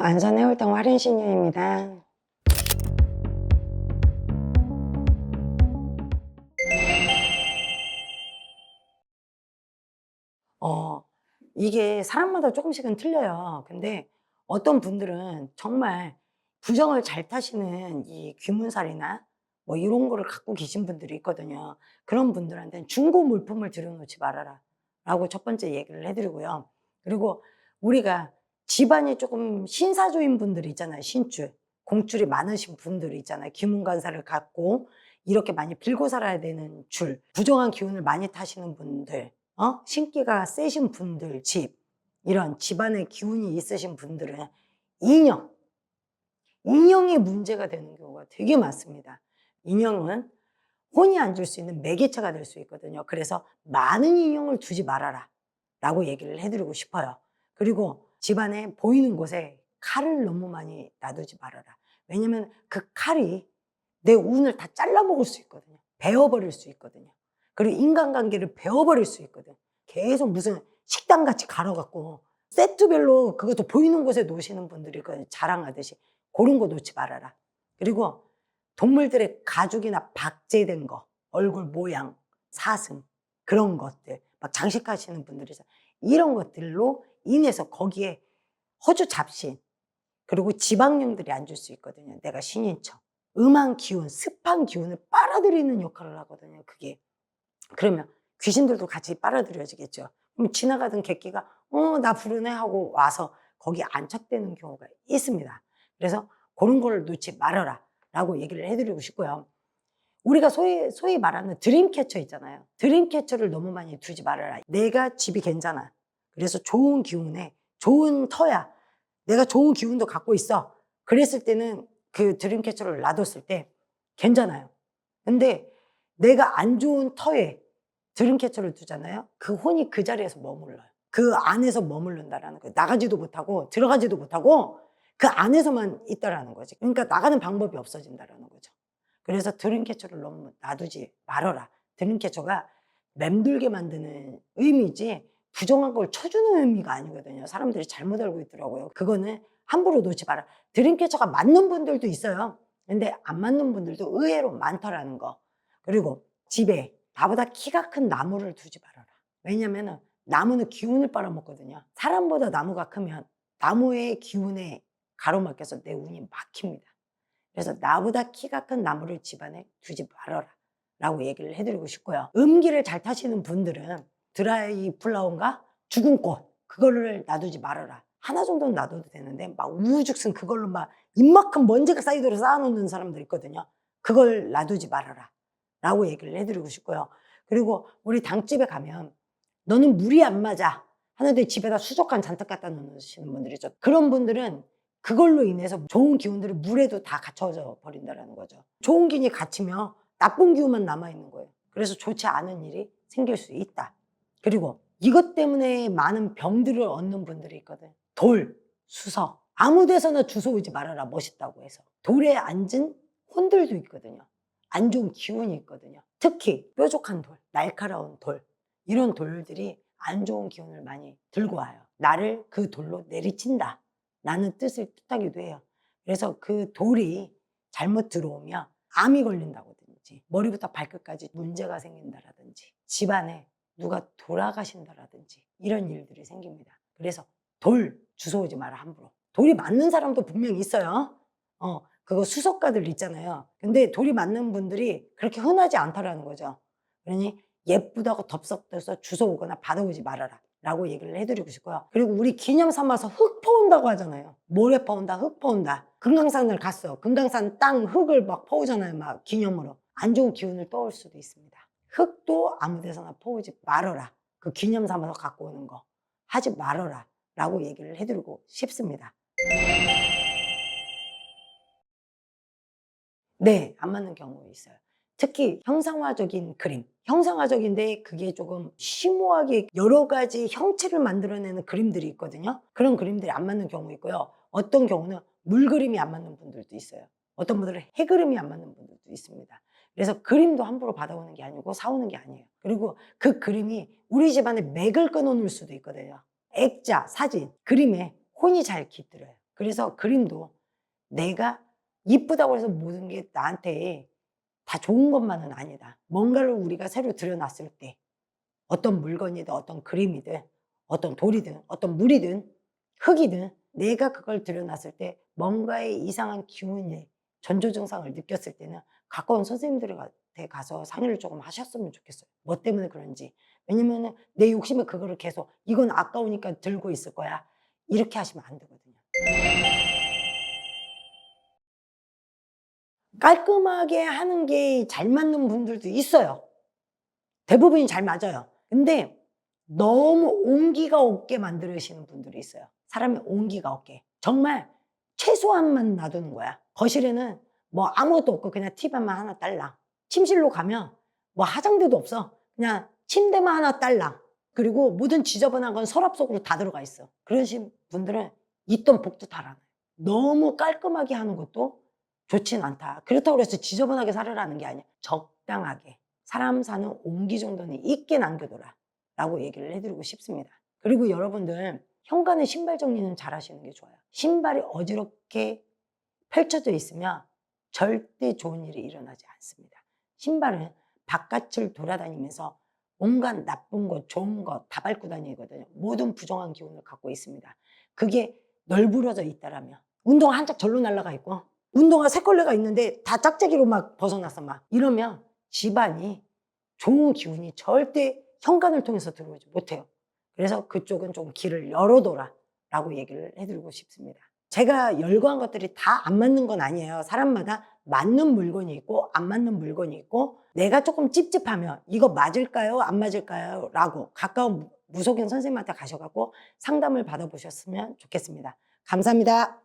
안전의 홀당 화련신녀입니다. 이게 사람마다 조금씩은 틀려요. 근데 어떤 분들은 정말 부정을 잘 타시는 이 귀문살이나 뭐 이런 거를 갖고 계신 분들이 있거든요. 그런 분들한테는 중고 물품을 들여놓지 말아라 라고 첫 번째 얘기를 해드리고요. 그리고 우리가 집안이 조금 신사조인 분들이 있잖아요. 신줄, 공줄이 많으신 분들이 있잖아요. 귀문관사를 갖고 이렇게 많이 빌고 살아야 되는 줄, 부정한 기운을 많이 타시는 분들, 신기가 세신 분들 집, 이런 집안에 기운이 있으신 분들은 인형, 인형이 문제가 되는 경우가 되게 많습니다. 인형은 혼이 안 줄 수 있는 매개체가 될 수 있거든요. 그래서 많은 인형을 두지 말아라 라고 얘기를 해드리고 싶어요. 그리고 집안에 보이는 곳에 칼을 너무 많이 놔두지 말아라. 왜냐면 그 칼이 내 운을 다 잘라먹을 수 있거든요. 베어버릴 수 있거든요. 그리고 인간관계를 베어버릴 수 있거든. 계속 무슨 식당같이 갈아갖고 세트별로 그것도 보이는 곳에 놓으시는 분들이 있거든요. 자랑하듯이. 그런 거 놓지 말아라. 그리고 동물들의 가죽이나 박제된 거, 얼굴 모양, 사슴, 그런 것들, 막 장식하시는 분들이 이런 것들로 인해서 거기에 허주 잡신, 그리고 지방령들이 앉을 수 있거든요. 내가 신인 척. 음한 기운, 습한 기운을 빨아들이는 역할을 하거든요. 그게. 그러면 귀신들도 같이 빨아들여지겠죠. 그럼 지나가던 객기가 나 부르네 하고 와서 거기 안착되는 경우가 있습니다. 그래서 그런 걸 놓지 말아라 라고 얘기를 해드리고 싶고요. 우리가 소위 말하는 드림캐쳐 있잖아요. 드림캐쳐를 너무 많이 두지 말아라. 내가 집이 괜찮아. 그래서 좋은 기운에 좋은 터야. 내가 좋은 기운도 갖고 있어. 그랬을 때는 그 드림캐쳐를 놔뒀을 때 괜찮아요. 근데 내가 안 좋은 터에 드림캐쳐를 두잖아요. 그 혼이 그 자리에서 머물러요. 그 안에서 머무른다라는 거예요. 나가지도 못하고 들어가지도 못하고 그 안에서만 있다라는 거지. 그러니까 나가는 방법이 없어진다라는 거죠. 그래서 드림캐쳐를 너무 놔두지 말아라. 드림캐쳐가 맴돌게 만드는 의미지 부정한 걸 쳐주는 의미가 아니거든요. 사람들이 잘못 알고 있더라고요. 그거는 함부로 놓지 마라. 드림캐쳐가 맞는 분들도 있어요. 근데 안 맞는 분들도 의외로 많더라는 거. 그리고 집에 나보다 키가 큰 나무를 두지 말아라. 왜냐면은 나무는 기운을 빨아먹거든요. 사람보다 나무가 크면 나무의 기운에 가로막혀서 내 운이 막힙니다. 그래서 나보다 키가 큰 나무를 집안에 두지 말아라 라고 얘기를 해드리고 싶고요. 음기를 잘 타시는 분들은 드라이 플라워인가 죽은 꽃, 그거를 놔두지 말아라. 하나 정도는 놔둬도 되는데 막 우후죽순 그걸로 막 입만큼 먼지가 쌓이도록 쌓아놓는 사람들 있거든요. 그걸 놔두지 말아라 라고 얘기를 해드리고 싶고요. 그리고 우리 당집에 가면 너는 물이 안 맞아 하는데 집에다 수족관 잔뜩 갖다 놓으시는 분들이 있죠. 그런 분들은 그걸로 인해서 좋은 기운들이 물에도 다 갇혀져 버린다는 거죠. 좋은 기운이 갇히면 나쁜 기운만 남아있는 거예요. 그래서 좋지 않은 일이 생길 수 있다. 그리고 이것 때문에 많은 병들을 얻는 분들이 있거든. 돌, 수석, 아무 데서나 주워오지 말아라, 멋있다고 해서. 돌에 앉은 혼들도 있거든요. 안 좋은 기운이 있거든요. 특히 뾰족한 돌, 날카로운 돌, 이런 돌들이 안 좋은 기운을 많이 들고 와요. 나를 그 돌로 내리친다 라는 뜻을 뜻하기도 해요. 그래서 그 돌이 잘못 들어오면 암이 걸린다든지 머리부터 발끝까지 문제가 생긴다라든지 집안에 누가 돌아가신다라든지 이런 일들이 생깁니다. 그래서 돌 주워오지 마라, 함부로. 돌이 맞는 사람도 분명히 있어요. 그거 수석가들 있잖아요. 근데 돌이 맞는 분들이 그렇게 흔하지 않다라는 거죠. 그러니 예쁘다고 덥석돼서 주워오거나 받아오지 말아라 라고 얘기를 해드리고 싶고요. 그리고 우리 기념 삼아서 흙 퍼온다고 하잖아요. 모래 퍼온다, 흙 퍼온다. 금강산을 갔어. 금강산 땅 흙을 막 퍼오잖아요. 막 기념으로. 안 좋은 기운을 떠올 수도 있습니다. 흙도 아무 데서나 퍼오지 말아라. 그 기념 삼아서 갖고 오는 거 하지 말아라 라고 얘기를 해드리고 싶습니다. 네, 안 맞는 경우 있어요. 특히 형상화적인 그림, 형상화적인데 그게 조금 심오하게 여러 가지 형체를 만들어내는 그림들이 있거든요. 그런 그림들이 안 맞는 경우 있고요. 어떤 경우는 물그림이 안 맞는 분들도 있어요. 어떤 분들은 해그림이 안 맞는 분들도 있습니다. 그래서 그림도 함부로 받아오는 게 아니고 사오는 게 아니에요. 그리고 그 그림이 우리 집안에 맥을 끊어 놓을 수도 있거든요. 액자, 사진, 그림에 혼이 잘 깃들어요. 그래서 그림도 내가 이쁘다고 해서 모든 게 나한테 다 좋은 것만은 아니다. 뭔가를 우리가 새로 들여놨을 때 어떤 물건이든 어떤 그림이든 어떤 돌이든 어떤 물이든 흙이든 내가 그걸 들여놨을 때 뭔가의 이상한 기운이 전조 증상을 느꼈을 때는 가까운 선생님들한테 가서 상의를 조금 하셨으면 좋겠어요. 뭐 때문에 그런지. 왜냐면은 내 욕심에 그거를 계속 이건 아까우니까 들고 있을 거야. 이렇게 하시면 안 되거든요. 깔끔하게 하는 게 잘 맞는 분들도 있어요. 대부분이 잘 맞아요. 근데 너무 온기가 없게 만드시는 분들이 있어요. 사람의 온기가 없게. 정말 최소한만 놔두는 거야. 거실에는 뭐 아무것도 없고 그냥 TV만 하나 딸랑. 침실로 가면 뭐 화장대도 없어. 그냥 침대만 하나 딸랑. 그리고 모든 지저분한 건 서랍 속으로 다 들어가 있어. 그러신 분들은 있던 복도 달아나요. 너무 깔끔하게 하는 것도 좋진 않다. 그렇다고 해서 지저분하게 살으라는 게 아니야. 적당하게. 사람 사는 온기 정도는 있게 남겨둬라 라고 얘기를 해드리고 싶습니다. 그리고 여러분들 현관의 신발 정리는 잘 하시는 게 좋아요. 신발이 어지럽게 펼쳐져 있으면 절대 좋은 일이 일어나지 않습니다. 신발은 바깥을 돌아다니면서 온갖 나쁜 것, 좋은 것 다 밟고 다니거든요. 모든 부정한 기운을 갖고 있습니다. 그게 널브러져 있다라면 운동화 한 짝 절로 날아가 있고 운동화 세 켤레가 있는데 다 짝짝이로 막 벗어났어 막 이러면 집안이 좋은 기운이 절대 현관을 통해서 들어오지 못해요. 그래서 그쪽은 좀 길을 열어둬라 라고 얘기를 해드리고 싶습니다. 제가 열거한 것들이 다 안 맞는 건 아니에요. 사람마다 맞는 물건이 있고 안 맞는 물건이 있고 내가 조금 찝찝하면 이거 맞을까요? 안 맞을까요? 라고 가까운 무속인 선생님한테 가셔갖고 상담을 받아보셨으면 좋겠습니다. 감사합니다.